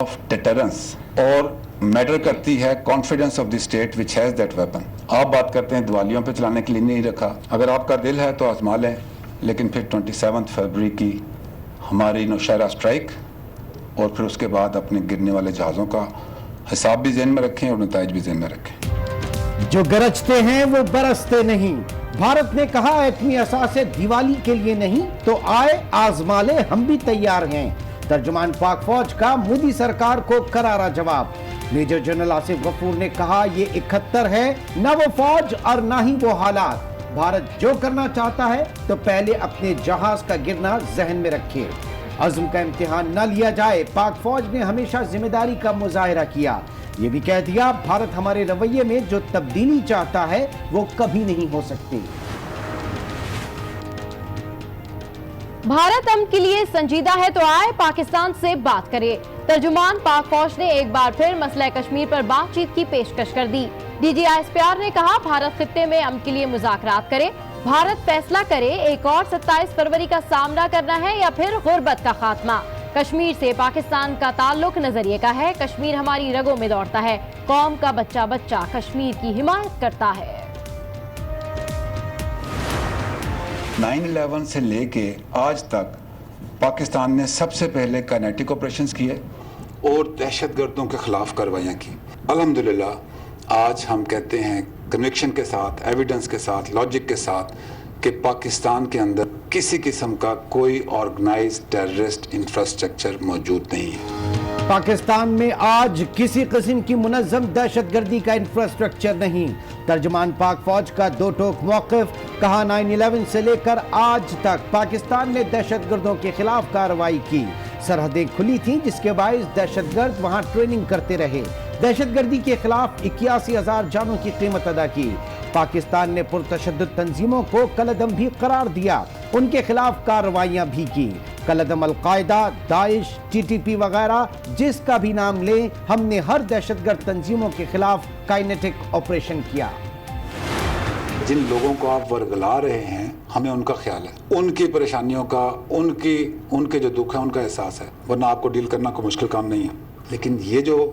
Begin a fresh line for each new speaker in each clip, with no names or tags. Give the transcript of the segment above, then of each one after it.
Of deterrence اور metre کرتی ہے confidence of the state which has that weapon. آپ بات کرتے ہیں دیوالیوں پہ چلانے کے لیے نہیں رکھا. اگر آپ کا دل ہے تو آزما لیں, لیکن پھر 27 فروری کی ہماری نوشہرہ اسٹرائک اور پھر اس کے بعد اپنے گرنے والے جہازوں کا حساب بھی ذہن میں رکھیں اور نتائج بھی ذہن میں رکھیں.
جو گرجتے ہیں وہ برستے نہیں. بھارت نے کہا ایٹمی اثاثے دیوالی کے لیے نہیں تو آئے آزما لے, ہم بھی تیار ہیں. ترجمان پاک فوج کا مودی سرکار کو کرارا جواب. میجر جنرل آصف غفور نے کہا یہ 71 ہے, نہ وہ فوج اور نہ ہی وہ حالات. بھارت جو کرنا چاہتا ہے تو پہلے اپنے جہاز کا گرنا ذہن میں رکھے. عزم کا امتحان نہ لیا جائے. پاک فوج نے ہمیشہ ذمہ داری کا مظاہرہ کیا. یہ بھی کہہ دیا بھارت ہمارے رویے میں جو تبدیلی چاہتا ہے وہ کبھی نہیں ہو سکتی.
بھارت امن کے لیے سنجیدہ ہے تو آئے پاکستان سے بات کرے. ترجمان پاک فوج نے ایک بار پھر مسئلہ کشمیر پر بات چیت کی پیشکش کر دی. D G I S P R نے کہا بھارت خطے میں امن کے لیے مذاکرات کرے. بھارت فیصلہ کرے ایک اور 27 فروری کا سامنا کرنا ہے یا پھر غربت کا خاتمہ. کشمیر سے پاکستان کا تعلق نظریے کا ہے. کشمیر ہماری رگوں میں دوڑتا ہے. قوم کا بچہ بچہ کشمیر کی حمایت کرتا ہے.
9/11 سے لے کے آج تک پاکستان نے سب سے پہلے کائنیٹک آپریشنز کیے اور دہشت گردوں کے خلاف کارروائیاں کی. الحمدللہ آج ہم کہتے ہیں کنوکشن کے ساتھ, ایویڈنس کے ساتھ, لاجک کے ساتھ کہ پاکستان کے اندر کسی قسم کا کوئی آرگنائز ٹیررسٹ انفراسٹرکچر موجود نہیں ہے.
پاکستان میں آج کسی قسم کی منظم دہشت گردی کا انفراسٹرکچر نہیں. ترجمان پاک فوج کا دو ٹوک موقف. کہا 9/11 سے لے کر آج تک پاکستان نے دہشت گردوں کے خلاف کارروائی کی. سرحدیں کھلی تھیں جس کے باعث دہشت گرد وہاں ٹریننگ کرتے رہے. دہشت گردی کے خلاف 81,000 جانوں کی قیمت ادا کی. پاکستان نے پرتشدد تنظیموں کو کالعدم بھی قرار دیا. ان کے خلاف کارروائیاں بھی کی. کالعدم القاعدہ, داعش, TTP وغیرہ جس کا بھی نام لیں, ہم نے ہر دہشت گرد تنظیموں کے خلاف کائنیٹک آپریشن کیا.
جن لوگوں کو آپ ورگلا رہے ہیں ہمیں ان کا خیال ہے, ان کی پریشانیوں کا, ان کے جو دکھ ہے ان کا احساس ہے, ورنہ آپ کو ڈیل کرنا کوئی مشکل کام نہیں ہے. لیکن یہ جو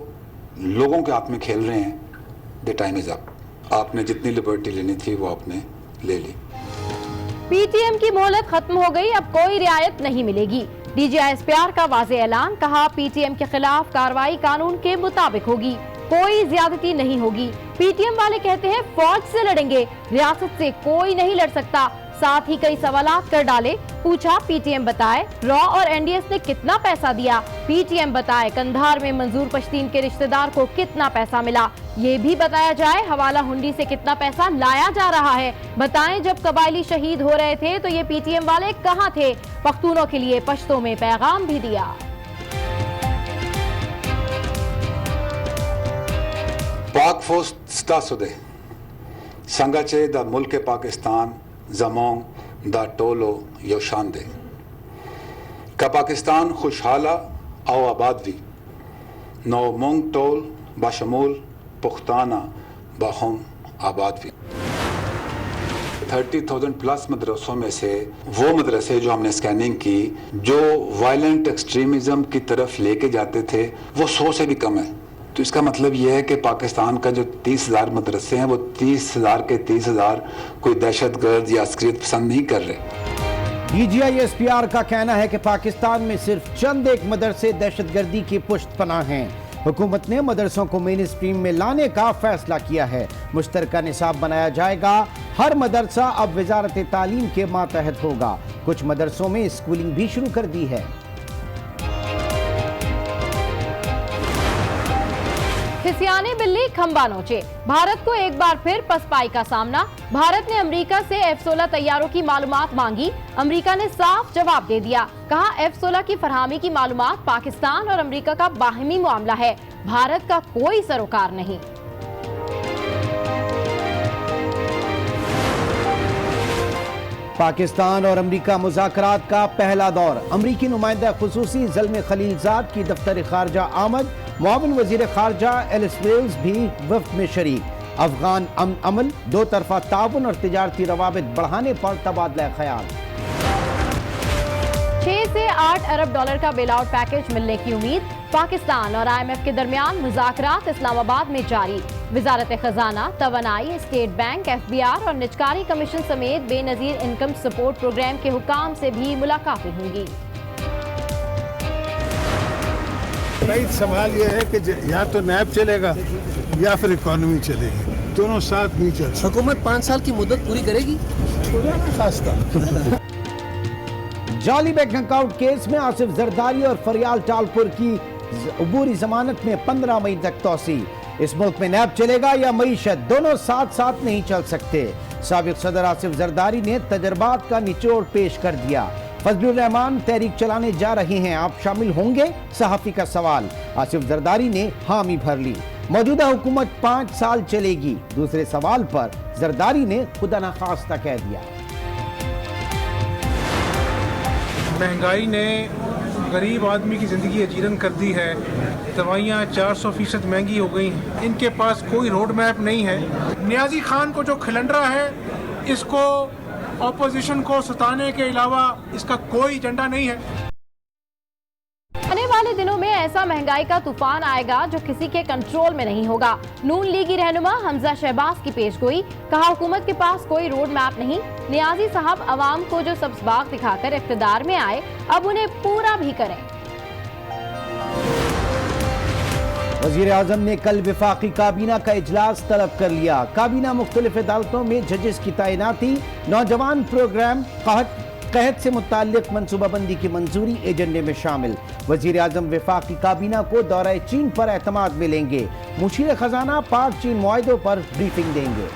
لوگوں کے ہاتھ میں کھیل رہے ہیں, دی ٹائم از اپ. آپ نے جتنی لبرٹی لینی تھی وہ آپ نے لے لی.
پی ٹی ایم کی مہلت ختم ہو گئی, اب کوئی رعایت نہیں ملے گی. D G I S P R کا واضح اعلان. کہا پی ٹی ایم کے خلاف کارروائی قانون کے مطابق ہوگی, کوئی زیادتی نہیں ہوگی. پی ٹی ایم والے کہتے ہیں فوج سے لڑیں گے, ریاست سے کوئی نہیں لڑ سکتا. ساتھ ہی کئی سوالات کر ڈالے. پوچھا پی ٹی ایم بتائے را اور این ڈی ایس نے کتنا پیسہ دیا. پی ٹی ایم بتائے کندھار میں منظور پشتین کے رشتہ دار کو کتنا پیسہ ملا. یہ بھی بتایا جائے حوالہ ہنڈی سے کتنا پیسہ لایا جا رہا ہے. بتائیں جب قبائلی شہید ہو رہے تھے تو یہ پی ٹی ایم والے کہاں تھے. پختونوں کے لیے پشتوں میں پیغام بھی دیا.
پاک فوج ستاسودے سنگاچے دا ملک پاکستان زمونگ دا ٹولو یو شاندے کا پاکستان خوشحالہ او آباد بھی نو مونگ ٹول باشمول پختانہ باہم آباد بھی. 30,000 پلس مدرسوں میں سے وہ مدرسے جو ہم نے اسکیننگ کی جو وائلنٹ ایکسٹریمزم کی طرف لے کے جاتے تھے وہ 100 سے بھی کم ہے. تو اس کا مطلب یہ ہے کہ پاکستان کا جو 30,000 مدرسے ہیں وہ 30,000 کے 30,000 کوئی دہشت گرد یا عسکریت پسند نہیں کر رہے.
D G I S P R کا کہنا ہے کہ پاکستان میں صرف چند ایک مدرسے دہشت گردی کی پشت پناہ ہیں. حکومت نے مدرسوں کو مین اسٹریم میں لانے کا فیصلہ کیا ہے. مشترکہ نصاب بنایا جائے گا. ہر مدرسہ اب وزارت تعلیم کے ماتحت ہوگا. کچھ مدرسوں میں اسکولنگ بھی شروع کر دی ہے.
کھسیانی بلی کھمبا نوچے. بھارت کو ایک بار پھر پسپائی کا سامنا. بھارت نے امریکہ سے F-16 طیاروں کی معلومات مانگی. امریکہ نے صاف جواب دے دیا. کہا F-16 کی فراہمی کی معلومات پاکستان اور امریکہ کا باہمی معاملہ ہے, بھارت کا کوئی سروکار نہیں.
پاکستان اور امریکہ مذاکرات کا پہلا دور. امریکی نمائندہ خصوصی زلمے خلیلزاد کی دفتر خارجہ آمد. معاون وزیر خارجہ ایلس ویلز بھی وفد میں شریک. افغان امن عمل, دو طرفہ تعاون اور تجارتی روابط بڑھانے پر تبادلہ خیال.
6 سے 8 ارب ڈالر کا بیل آؤٹ پیکیج ملنے کی امید. پاکستان اور IMF کے درمیان مذاکرات اسلام آباد میں جاری. وزارت خزانہ، توانائی، اسٹیٹ بینک، FBR اور نجکاری کمیشن سمیت بے نظیر انکم سپورٹ پروگرام کے حکام سے بھی ملاقاتیں ہوں گی.
سوال یہ ہے کہ یا تو نیب چلے گا یا پھر اکانومی چلے گی، دونوں ساتھ نہیں چل سکتے.
حکومت 5 سال کی مدت پوری کرے گی.
جعلی بینک اکاؤنٹ کیس میں آصف زرداری اور فریال ٹالپور کی عبوری ضمانت میں 15 مئی تک توسیع. اس ملک میں نیب چلے گا یا معیشت، دونوں ساتھ ساتھ نہیں چل سکتے. سابق صدر آصف زرداری نے تجربات کا نچوڑ پیش کر دیا. فضل الرحمان تحریک چلانے جا رہے ہیں، آپ شامل ہوں گے؟ صحافی کا سوال. آصف زرداری نے حامی بھر لی. موجودہ حکومت 5 سال چلے گی. دوسرے سوال پر زرداری نے خدا نخواستہ کہہ دیا.
مہنگائی نے غریب آدمی کی زندگی اجیرن کر دی ہے. دوائیاں 400% مہنگی ہو گئی ہیں. ان کے پاس کوئی روڈ میپ نہیں ہے. نیازی خان کو جو کھلنڈرا ہے، اس کو اپوزیشن کو ستانے کے علاوہ اس کا کوئی ایجنڈا نہیں ہے.
آنے والے دنوں میں ایسا مہنگائی کا طوفان آئے گا جو کسی کے کنٹرول میں نہیں ہوگا. نون لیگی رہنما حمزہ شہباز کی پیش گوئی. کہا حکومت کے پاس کوئی روڈ میپ نہیں. نیازی صاحب عوام کو جو سبز باغ دکھا کر اقتدار میں آئے، اب انہیں پورا بھی کریں.
وزیر اعظم نے کل وفاقی کابینہ کا اجلاس طلب کر لیا. کابینہ مختلف عدالتوں میں ججز کی تعیناتی، نوجوان پروگرام قحط سے متعلق منصوبہ بندی کی منظوری ایجنڈے میں شامل. وزیر اعظم وفاقی کابینہ کو دورہ چین پر اعتماد میں لیں گے. مشیر خزانہ پاک چین معاہدوں پر بریفنگ دیں گے.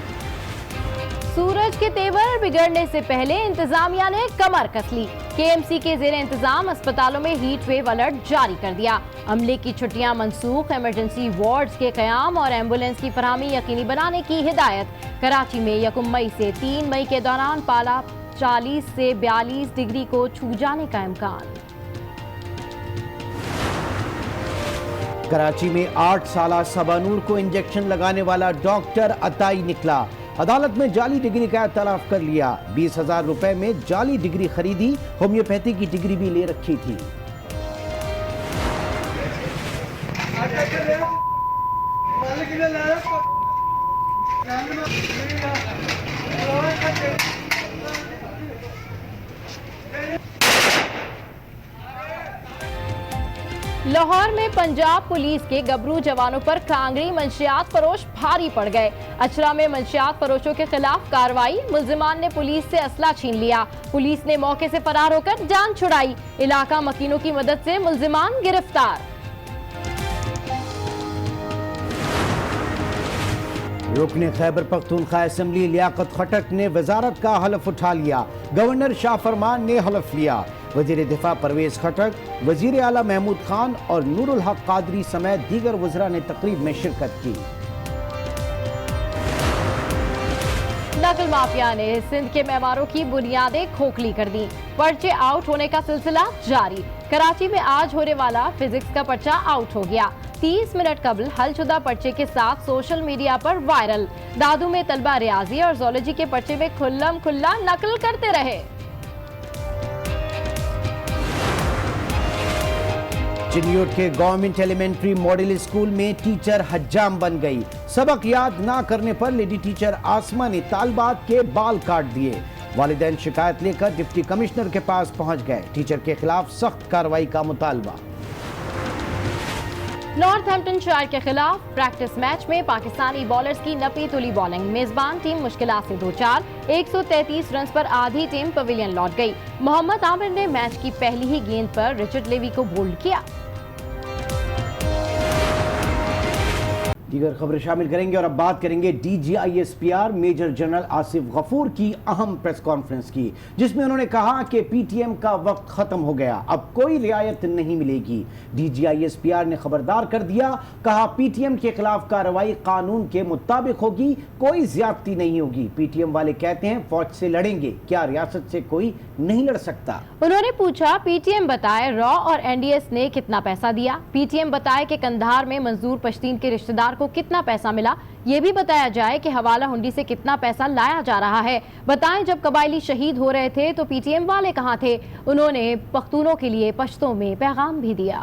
سورج کے تیور بگڑنے سے پہلے انتظامیہ نے کمر کس لی. KMC کے زیر انتظام اسپتالوں میں ہیٹ ویو الرٹ جاری کر دیا. عملے کی چھٹیاں منسوخ، ایمرجنسی وارڈز کے قیام اور ایمبولینس کی فراہمی یقینی بنانے کی ہدایت. کراچی میں 1 مئی سے 3 مئی کے دوران پالا 40 سے 42 ڈگری کو چھو جانے کا امکان.
کراچی میں 8 سالہ صبا نور کو انجیکشن لگانے والا ڈاکٹر عطائی نکلا. عدالت میں جعلی ڈگری کا اعتراف کر لیا. 20,000 روپے میں جعلی ڈگری خریدی. ہومیوپیتھی کی ڈگری بھی لے رکھی تھی.
لاہور میں پنجاب پولیس کے گبرو جوانوں پر کانگڑی منشیات فروش بھاری پڑ گئے. اچرا میں منشیات فروشوں کے خلاف کارروائی. ملزمان نے پولیس سے اسلحہ چھین لیا. پولیس نے موقع سے فرار ہو کر جان چھڑائی. علاقہ مکینوں کی مدد سے ملزمان گرفتار.
رکن خیبر پختونخوا اسمبلی لیاقت خٹک نے وزارت کا حلف اٹھا لیا. گورنر شاہ فرمان نے حلف لیا. وزیر دفاع پرویز خٹک، وزیر اعلیٰ محمود خان اور نور الحق قادری سمیت دیگر وزراء نے تقریب میں شرکت کی.
نقل مافیا نے سندھ کے معماروں کی بنیادیں کھوکھلی کر دی. پرچے آؤٹ ہونے کا سلسلہ جاری. کراچی میں آج ہونے والا فزکس کا پرچہ آؤٹ ہو گیا. 30 منٹ قبل حل شدہ پرچے کے ساتھ سوشل میڈیا پر وائرل. دادو میں طلبہ ریاضی اور زولوجی کے پرچے میں کھلم کھلا نقل کرتے رہے.
چنیوٹ کے گورنمنٹ ایلیمنٹری ماڈل اسکول میں ٹیچر حجام بن گئی. سبق یاد نہ کرنے پر لیڈی ٹیچر آسمہ نے طالبات کے بال کاٹ دیے. والدین شکایت لے کر ڈپٹی کمشنر کے پاس پہنچ گئے. ٹیچر کے خلاف سخت کارروائی کا مطالبہ.
نارتھ ہیمپٹن شائر کے خلاف پریکٹس میچ میں پاکستانی بالرز کی نپی تلی بالنگ. میزبان ٹیم مشکلات سے دوچار. 133 رنز پر آدھی ٹیم پویلین لوٹ گئی. محمد عامر نے میچ کی پہلی ہی گیند پر رچرڈ لیوی کو بولڈ کیا.
دیگر خبریں شامل کریں گے اور اب بات کریں گے DGISPR میجر جنرل آصف غفور کی اہم پریس کانفرنس کی، جس میں انہوں نے کہا کہ PTM کا وقت ختم ہو گیا، اب کوئی رعایت نہیں ملے گی. DGISPR نے خبردار کر دیا. کہا PTM کے خلاف کارروائی قانون کے مطابق ہوگی، کوئی زیادتی نہیں ہوگی. PTM والے کہتے ہیں فوج سے لڑیں گے، کیا ریاست سے کوئی نہیں لڑ سکتا؟
انہوں نے پوچھا PTM بتائے را اور NDS نے کتنا پیسہ دیا. PTM بتائے کہ قندھار میں منظور پشتین کے رشتہ دار کو کتنا پیسہ ملا. یہ بھی بتایا جائے کہ حوالہ ہنڈی سے کتنا پیسہ لایا جا رہا ہے. بتائیں جب قبائلی شہید ہو رہے تھے تو PTM والے کہاں تھے. انہوں نے پختونوں کے لیے پشتوں میں پیغام بھی دیا.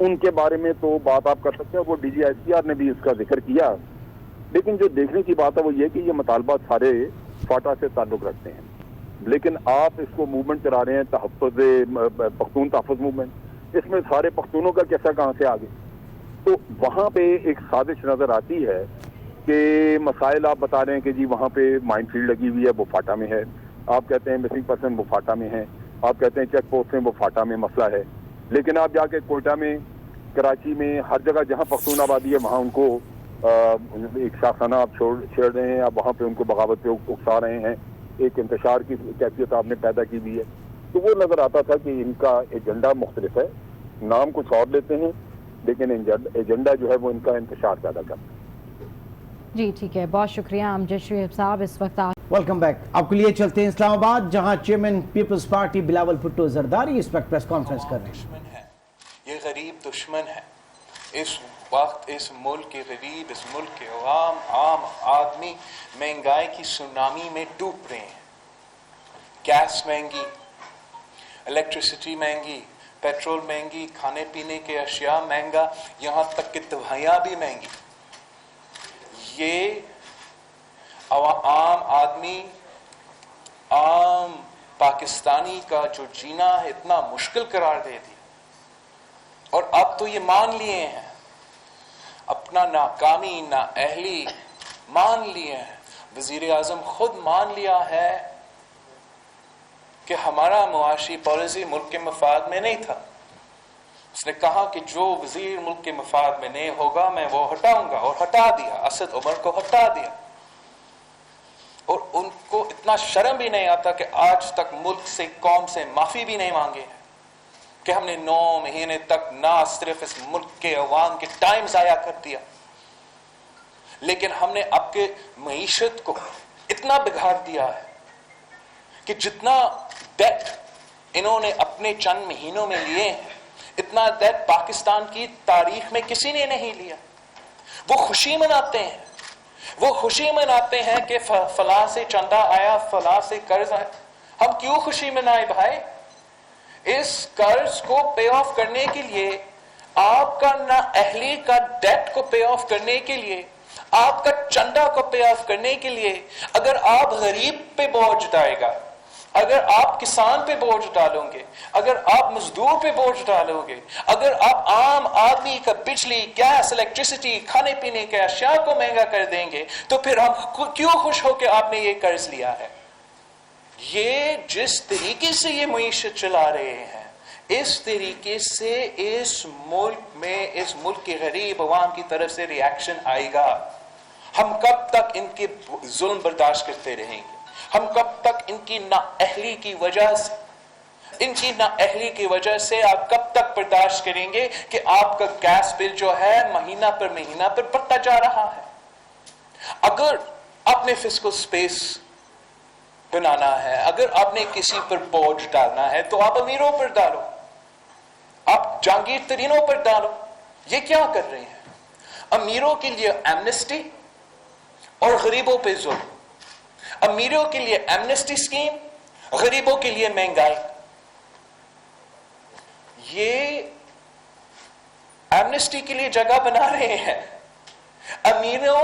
ان کے بارے میں تو بات آپ کر سکتے ہیں, وہ DGISPR نے بھی اس کا ذکر کیا, لیکن جو دیکھنے کی بات ہے وہ یہ کہ یہ مطالبات سارے فاٹا سے تعلق رکھتے ہیں, لیکن آپ اس کو موومنٹ چلا رہے ہیں تحفظ پختون تحفظ موومنٹ, اس میں سارے پختونوں کا کیسا کہاں سے آگے؟ تو وہاں پہ ایک سازش نظر آتی ہے کہ مسائل آپ بتا رہے ہیں کہ جی وہاں پہ مائن فیلڈ لگی ہوئی ہے, وہ فاٹا میں ہے, آپ کہتے ہیں مسنگ پرسن وہ فاٹا میں ہے, آپ کہتے ہیں چیک پوسٹ میں وہ فاٹا میں مسئلہ ہے, لیکن آپ جا کے کوئٹہ میں, کراچی میں, ہر جگہ جہاں پختون آبادی ہے وہاں ان کو ایک شاخانہ آپ چھیڑ رہے ہیں, آپ وہاں پہ ان کو بغاوت پہ اکسا رہے ہیں, ایک انتشار کی کیفیت آپ نے پیدا کی ہوئی ہے. تو وہ نظر آتا تھا کہ ان کا ایجنڈا مختلف ہے, نام کچھ اور لیتے ہیں لیکن ایجنڈا جو ہے وہ ان کا انتشار پیدا کرتا ہے.
جی ٹھیک ہے, بہت شکریہ امجد شعیب صاحب. اس وقت
ویلکم بیک. آپ کے لیے چلتے ہیں اسلام آباد, جہاں چیئرمین پیپلز پارٹی بلاول بھٹو زرداری اس وقت پریس کانفرنس کر رہے ہیں.
یہ غریب دشمن ہے. اس وقت اس ملک کے غریب, اس ملک کے عام آدمی مہنگائی کی سونامی میں ڈوب رہے ہیں. گیس مہنگی, الیکٹریسٹی مہنگی, پیٹرول مہنگی, کھانے پینے کے اشیاء مہنگا, یہاں تک کہ دوائیاں بھی مہنگی. یہ عام آدمی, عام پاکستانی کا جو جینا ہے اتنا مشکل قرار دے دیا. اور اب تو یہ مان لیے ہیں, اپنا ناکامی نااہلی مان لیے ہیں. وزیر اعظم خود مان لیا ہے کہ ہمارا معاشی پالیسی ملک کے مفاد میں نہیں تھا. اس نے کہا کہ جو وزیر ملک کے مفاد میں نہیں ہوگا میں وہ ہٹاؤں گا, اور ہٹا دیا. اسد عمر کو ہٹا دیا. اور ان کو اتنا شرم بھی نہیں آتا کہ آج تک ملک سے, قوم سے معافی بھی نہیں مانگے کہ ہم نے 9 مہینے تک نہ صرف اس ملک کے عوام کے ٹائم ضائع کر دیا, لیکن ہم نے اب کے معیشت کو اتنا بگاڑ دیا ہے کہ جتنا ڈیٹ انہوں نے اپنے چند مہینوں میں لیے ہیں, اتنا ڈیٹ پاکستان کی تاریخ میں کسی نے نہیں لیا. وہ خوشی مناتے ہیں, وہ خوشی مناتے ہیں کہ فلاں سے چندہ آیا, فلاں سے قرض آیا. ہم کیوں خوشی منائے بھائی؟ اس قرض کو پے آف کرنے کے لیے, آپ کا نااہلی کا ڈیٹ کو پے آف کرنے کے لیے, آپ کا چندہ کو پے آف کرنے کے لیے, اگر آپ غریب پہ بوجھ ڈالے گا, اگر آپ کسان پہ بوجھ ڈالو گے, اگر آپ مزدور پہ بوجھ ڈالو گے, اگر آپ عام آدمی کا بجلی, گیس, الیکٹریسٹی, کھانے پینے کے اشیاء کو مہنگا کر دیں گے, تو پھر ہم کیوں خوش ہو کہ آپ نے یہ قرض لیا ہے؟ یہ جس طریقے سے یہ معیشت چلا رہے ہیں, اس طریقے سے اس ملک میں, اس ملک کے غریب عوام کی طرف سے ری ایکشن آئے گا. ہم کب تک ان کے ظلم برداشت کرتے رہیں گے؟ ہم کب تک ان کی نااہلی کی وجہ سے, ان کی نااہلی کی وجہ سے آپ کب تک برداشت کریں گے کہ آپ کا گیس بل جو ہے مہینہ پر بڑھتا جا رہا ہے؟ اگر آپ نے فسکل سپیس بنانا ہے, اگر آپ نے کسی پر بوجھ ڈالنا ہے, تو آپ امیروں پر ڈالو, آپ جہانگیر ترینوں پر ڈالو. یہ کیا کر رہے ہیں؟ امیروں کے لیے ایمنسٹی اور غریبوں پہ ظلم. امیروں کے لیے ایمنسٹی اسکیم, غریبوں کے لیے مہنگائی. یہ ایمنسٹی کے لیے جگہ بنا رہے ہیں. امیروں